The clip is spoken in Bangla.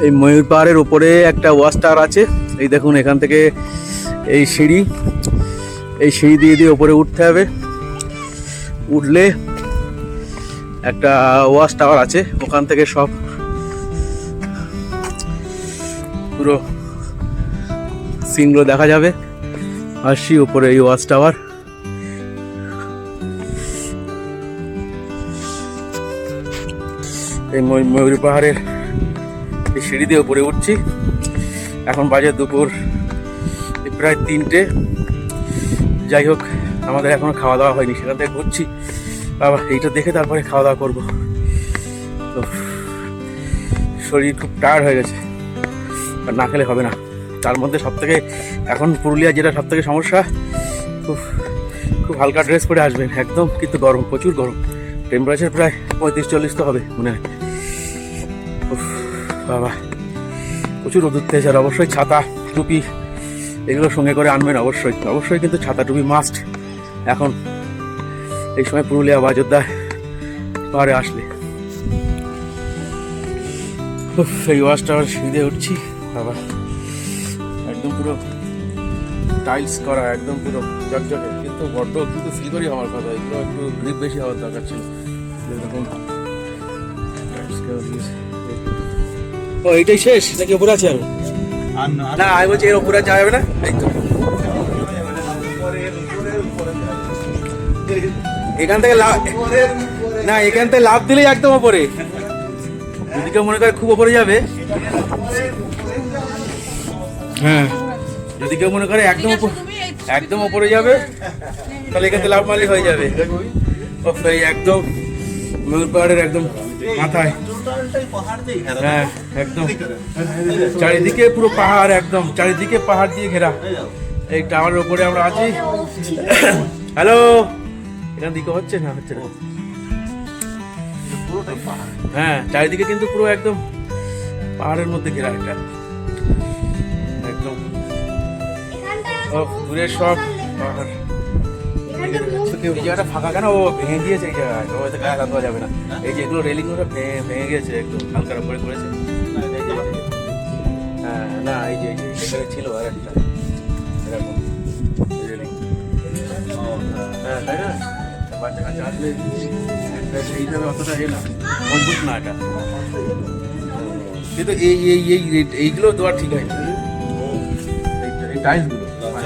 এই ময়ূর পাহাড়ের উপরে একটা ওয়াচ টাওয়ার আছে। এই দেখুন এখান থেকে এই সিঁড়ি দিয়ে দিয়ে উপরে উঠতে হবে। উঠলে একটা ওয়াচ টাওয়ার আছে, ওখান থেকে সব পুরো সিনগুলো দেখা যাবে। আসছি উপরে এই ওয়াচ টাওয়ার। এই ময়ূর পাহাড়ের এই সিঁড়ি দিয়ে উপরে উঠছি। এখন বাজে দুপুর প্রায় 3টে। যাই হোক, আমাদের এখনো খাওয়া দাওয়া হয়নি, সেখান থেকে ঘুরছি। বাবা, এইটা দেখে তারপরে খাওয়া দাওয়া করবো। তো শরীর খুব টায়ার্ড হয়ে গেছে, আর না খেলে হবে না। তার মধ্যে সবথেকে এখন পুরুলিয়া যেটা সবথেকে সমস্যা, খুব হালকা ড্রেস পরে আসবেন, একদম কিন্তু গরম, প্রচুর গরম। টেম্পারেচার প্রায় 35-40 তো হবে মনে হয়। বাবা, প্রচুর রোদ উঠতেছে। আর অবশ্যই ছাতা, টুপি এগুলো সঙ্গে করে আনবেন অবশ্যই কিন্তু ছাতা টুপি মাস্ট এখন এই সময় পুরুলিয়া বা অযোধ্যা পাহাড়ে আসলে। এই ওয়াচ টাওয়ার সিঁড়ি উঠছি। বাবা, একদম পুরো টাইলস করা, একদম পুরো জকজকে, কিন্তু বড্ড কিন্তু স্লিপারি হওয়ার কথা। এগুলো একটু গ্রিপ বেশি হওয়ার দরকার ছিল। এরকম ও, এইটাই শেষ নাকি উপরে আছে আরো? না, আমি বলছি এর উপরে যাওয়া যাবে না। এখান থেকে লাফ দিলেই একদম উপরে। যদি কেউ মনে করে খুব উপরে যাবে, হ্যাঁ, যদি কেউ মনে করে একদম উপরে যাবে, তাহলে এখান থেকে লাফ মারলে হয়ে যাবে। একদম ময়ূর পাহাড়ের একদম মাথায়, হ্যাঁ, একদম চারিদিকে পুরো পাহাড়, একদম চারিদিকে পাহাড় দিয়ে ঘেরা। এই টাওয়ারের উপরে আমরা আছি। হ্যালো, এখান দিকে হচ্ছে না? হ্যাঁ, চারিদিকে কিন্তু পুরো একদম পাহাড়ের মধ্যে ঘেরা একটা, একদম দূরে সব পাহাড়। এই জায়গাটা ফাঁকা কেন? ও ভেঙে দিয়েছে এই জায়গায়, হয়তো গায়ে হাত দেওয়া যাবে না। এই যে এগুলো রেলিং গুলো ভেঙে গেছে, একদম হালকার উপরে করেছে। হ্যাঁ, না, এই যে এখানে ছিল আর একটা এরকম রেলিং। হ্যাঁ, তাই না? বাচ্চা কাচ্চা আসলে এইভাবে অতটা না মজবুত না এটা, কিন্তু এইগুলো দেওয়া ঠিক আছে, এই টাইলসগুলো।